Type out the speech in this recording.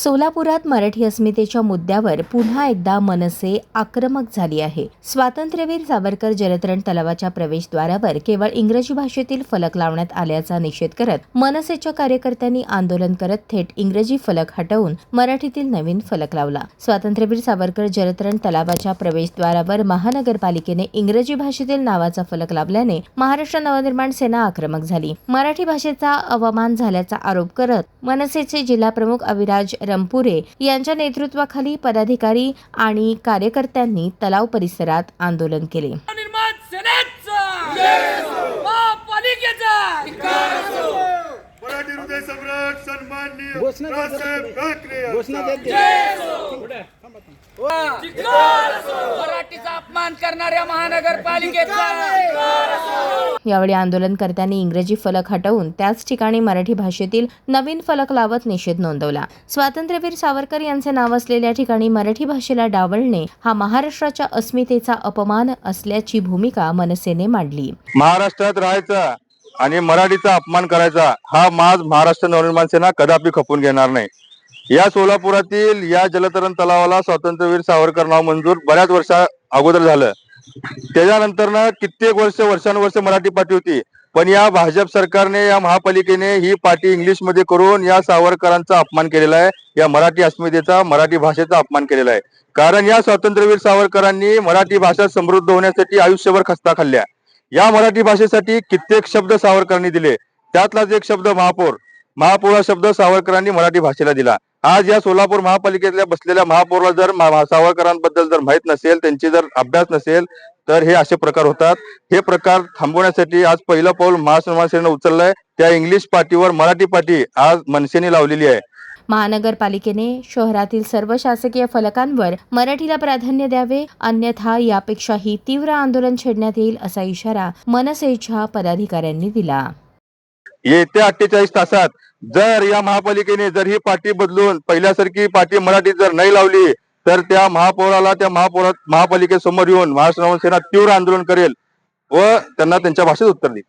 सोलापुरात मराठी अस्मितेच्या मुद्द्यावर पुन्हा एकदा मनसे आक्रमक झाली आहे। स्वातंत्र्यवीर सावरकर जलतरण तलावाच्या प्रवेशद्वारावर केवळ इंग्रजी भाषेतील फलक लावण्यात आल्याचा निषेध करत मनसेच्या कार्यकर्त्यांनी आंदोलन करत थेट इंग्रजी फलक हटवून मराठीतील नवीन फलक लावला। स्वातंत्र्यवीर सावरकर जलतरण तलावाच्या प्रवेशद्वारावर महानगरपालिकेने इंग्रजी भाषेतील नावाचा फलक लावल्याने महाराष्ट्र नवनिर्माण सेना आक्रमक झाली। मराठी भाषेचा अवमान झाल्याचा आरोप करत मनसेचे जिल्हा प्रमुख अविराज रंपुरे यांच्या नेतृत्वाखाली पदाधिकारी आणि कार्यकर्त्यांनी तलाव परिसरात आंदोलन केले। मराठी हृदय सम्राट सन्माननीय मराठीचा अपमान करणाऱ्या महानगरपालिकेचा यावेळी आंदोलनकर्त्यांनी इंग्रजी फलक हटवून त्याच ठिकाणी मराठी भाषेतील नवीन फलक लावत निषेध नोंदवला। स्वातंत्र्यवीर सावरकर यांचे नाव असलेल्या ठिकाणी मराठी भाषेला डावलणे हा महाराष्ट्राच्या अस्मितेचा अपमान असल्याची भूमिका मनसेने मांडली। महाराष्ट्रात राहायचा आणि मराठीचा अपमान करायचा हा महाराष्ट्र नवनिर्माण सेना कदापि खपून घेणार नाही। या सोलापुरातील या जलतरण तलावाला स्वातंत्र्यवीर सावरकर नाव मंजूर बऱ्याच वर्षा अगोदर झालं। त्याच्यानंतर कित्येक वर्षानुवर्ष मराठी पाटी होती, पण या भाजप सरकारने या महापालिकेने ही पाटी इंग्लिश मध्ये करून या सावरकरांचा अपमान केलेला आहे। या मराठी अस्मितेचा मराठी भाषेचा अपमान केलेला आहे। कारण या स्वातंत्र्यवीर सावरकरांनी मराठी भाषा समृद्ध होण्यासाठी आयुष्यभर खस्ता खाल्ल्या। या मराठी भाषेसाठी कित्येक शब्द सावरकरांनी दिले, त्यातलाच एक शब्द महापौर हा शब्द सावरकरांनी मराठी भाषेला दिला। आज या सोलापूर महापालिकेतल्या बसलेल्या महापौरला जर सावरकरांबद्दल जर माहित नसेल, त्यांची जर अभ्यास नसेल, तर हे असे प्रकार होतात। हे प्रकार थांबवण्यासाठी आज पहिलं पाऊल महाराष्ट्र नवनिर्माण सेनेने उचललंय। त्या इंग्लिश पाटीवर मराठी पाटी आज मनसेने लावलेली आहे। महानगरपालिकेने शहरातील सर्व शासकीय फलकांवर मराठीला प्राधान्य द्यावे, अन्यथा यापेक्षाही तीव्र आंदोलन छेडण्यात येईल असा इशारा मनसेच्या पदाधिकाऱ्यांनी दिला। येत्या 48 तासात जर या महापालिकेने जर ही पाटी बदलून पहिल्यासारखी पाटी मराठीत जर नाही लावली, तर त्या महापालिकेसमोर येऊन महाराष्ट्र नवनिर्माण सेना तीव्र आंदोलन करेल व त्यांना त्यांच्या भाषेत उत्तर देईल।